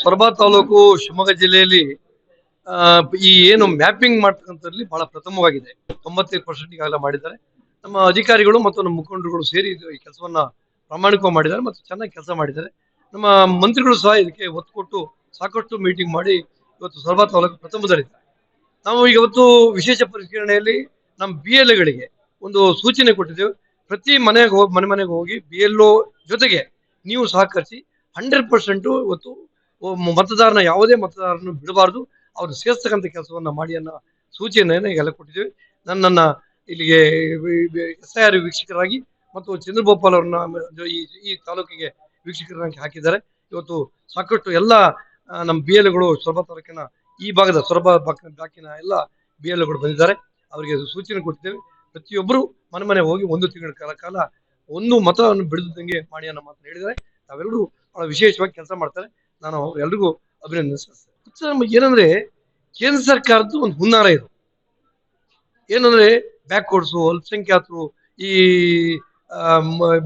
ಸೊರಬ ತಾಲೂಕು ಶಿವಮೊಗ್ಗ ಜಿಲ್ಲೆಯಲ್ಲಿ ಆ, ಈ ಏನು ಮ್ಯಾಪಿಂಗ್ ಮಾಡ್ತಕ್ಕಂಥದ್ರಲ್ಲಿ ಬಹಳ ಪ್ರಥಮವಾಗಿದೆ. 95% ಈಗಾಗಲೇ ಮಾಡಿದ್ದಾರೆ. ನಮ್ಮ ಅಧಿಕಾರಿಗಳು ಮತ್ತು ನಮ್ಮ ಮುಖಂಡರುಗಳು ಸೇರಿ ಈ ಕೆಲಸವನ್ನ ಪ್ರಾಮಾಣಿಕವಾಗಿ ಮಾಡಿದ್ದಾರೆ ಮತ್ತು ಚೆನ್ನಾಗಿ ಕೆಲಸ ಮಾಡಿದ್ದಾರೆ. ನಮ್ಮ ಮಂತ್ರಿಗಳು ಸಹ ಇದಕ್ಕೆ ಒತ್ತು ಕೊಟ್ಟು ಸಾಕಷ್ಟು ಮೀಟಿಂಗ್ ಮಾಡಿ ಇವತ್ತು ಸೊರಬ ತಾಲೂಕು ಪ್ರಥಮದಲ್ಲಿದ್ದಾರೆ. ನಾವು ಇವತ್ತು ವಿಶೇಷ ಪರಿಷ್ಕರಣೆಯಲ್ಲಿ ನಮ್ಮ BLOಗಳಿಗೆ ಒಂದು ಸೂಚನೆ ಕೊಟ್ಟಿದ್ದೇವೆ. ಪ್ರತಿ ಮನೆಗೆ ಹೋಗಿ BLO ಜೊತೆಗೆ ನೀವು ಸಹಕರಿಸಿ 100% ಇವತ್ತು ಮತದಾರನ ಯಾವುದೇ ಮತದಾರನ್ನು ಬಿಡಬಾರದು, ಅವ್ರು ಸೇರ್ತಕ್ಕಂಥ ಕೆಲಸವನ್ನ ಮಾಡಿ ಅನ್ನೋ ಸೂಚನೆಯನ್ನು ಈಗೆಲ್ಲ ಕೊಟ್ಟಿದ್ದೇವೆ. ನನ್ನನ್ನ ಇಲ್ಲಿಗೆ SIR ವೀಕ್ಷಕರಾಗಿ ಮತ್ತು ಚಂದ್ರಗೋಪಾಲ್ ಅವ್ರನ್ನ ಈ ಈ ತಾಲೂಕಿಗೆ ವೀಕ್ಷಕರಾಗಿ ಹಾಕಿದ್ದಾರೆ. ಇವತ್ತು ಸಾಕಷ್ಟು ಎಲ್ಲ ನಮ್ಮ BLOಗಳು ಸೊರಬ ತಾಲೂಕಿನ ಈ ಭಾಗದ ಸೊರಬ ಬ್ಲಾಕಿನ ಎಲ್ಲ BLOಗಳು ಬಂದಿದ್ದಾರೆ. ಅವರಿಗೆ ಸೂಚನೆ ಕೊಟ್ಟಿದ್ದೇವೆ. ಪ್ರತಿಯೊಬ್ಬರು ಮನೆ ಹೋಗಿ 1 ತಿಂಗಳ ಕಾಲ ಒಂದು ಮತವನ್ನು ಬಿಡದಂಗೆ ಮಾಡಿ ಅನ್ನೋ ಮಾತನ್ನು ಹೇಳಿದ್ದಾರೆ. ನಾವೆಲ್ಲರೂ ಬಹಳ ವಿಶೇಷವಾಗಿ ಕೆಲಸ ಮಾಡ್ತಾರೆ. ನಾನು ಎಲ್ರಿಗೂ ಅಭಿನಂದಿಸ್ತೇನೆ. ಏನಂದ್ರೆ ಕೇಂದ್ರ ಸರ್ಕಾರದ್ದು ಒಂದು ಹುನ್ನಾರ ಇದು. ಏನಂದ್ರೆ ಬ್ಯಾಕ್ವರ್ಡ್ಸು, ಅಲ್ಪಸಂಖ್ಯಾತರು, ಈ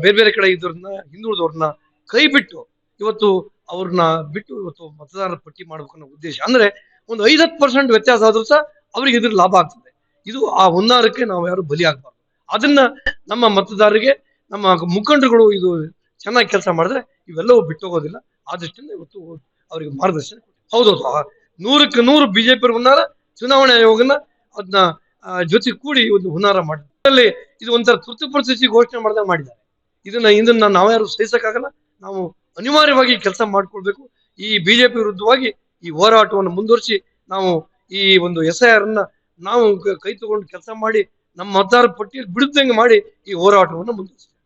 ಬೇರೆ ಬೇರೆ ಕಡೆ ಇದ್ದವ್ರನ್ನ, ಹಿಂದುಳಿದವ್ರನ್ನ ಕೈ ಬಿಟ್ಟು ಇವತ್ತು ಅವ್ರನ್ನ ಬಿಟ್ಟು ಇವತ್ತು ಮತದಾರರ ಪಟ್ಟಿ ಮಾಡ್ಬೇಕು ಅನ್ನೋ ಉದ್ದೇಶ. ಅಂದ್ರೆ ಒಂದು 5-10% ವ್ಯತ್ಯಾಸ ಆದ್ರೂ ಸಹ ಅವ್ರಿಗೆ ಇದ್ರ ಲಾಭ ಆಗ್ತದೆ. ಇದು ಆ ಹುನ್ನಾರಕ್ಕೆ ನಾವು ಯಾರು ಬಲಿ ಆಗ್ಬಾರ್ದು. ಅದನ್ನ ನಮ್ಮ ಮತದಾರರಿಗೆ ನಮ್ಮ ಮುಖಂಡರುಗಳು ಇದು ಚೆನ್ನಾಗಿ ಕೆಲಸ ಮಾಡಿದ್ರೆ ಇವೆಲ್ಲವೂ ಬಿಟ್ಟೋಗೋದಿಲ್ಲ. ಆ ದೃಷ್ಟಿಯಿಂದ ಇವತ್ತು ಅವರಿಗೆ ಮಾರ್ಗದರ್ಶನ. ಹೌದೌದು, 100ಕ್ಕೆ 100 BJP ಹುನ್ನಾರ, ಚುನಾವಣಾ ಆಯೋಗನ ಅದನ್ನ ಜೊತೆ ಕೂಡಿ ಒಂದು ಹುನ್ನಾರ ಮಾಡಿದ್ದಾರೆ. ಇದು ಒಂಥರ ತುರ್ತು ಪರಿಸ್ಥಿತಿ ಘೋಷಣೆ ಮಾಡಿದ್ದಾರೆ. ಇದನ್ನ ನಾವ್ಯಾರು ಸಹಿಸಕ್ಕಾಗಲ್ಲ. ನಾವು ಅನಿವಾರ್ಯವಾಗಿ ಕೆಲಸ ಮಾಡ್ಕೊಳ್ಬೇಕು. ಈ BJP ವಿರುದ್ಧವಾಗಿ ಈ ಹೋರಾಟವನ್ನು ಮುಂದುವರಿಸಿ ನಾವು ಈ ಒಂದು SIR ಅನ್ನ ನಾವು ಕೈ ತಗೊಂಡು ಕೆಲಸ ಮಾಡಿ ನಮ್ಮ ಮತದಾರ ಪಟ್ಟಿಯಲ್ಲಿ ಬಿಡುತ್ತಂಗೆ ಮಾಡಿ ಈ ಹೋರಾಟವನ್ನು ಮುಂದುವರಿಸ್ತೀವಿ.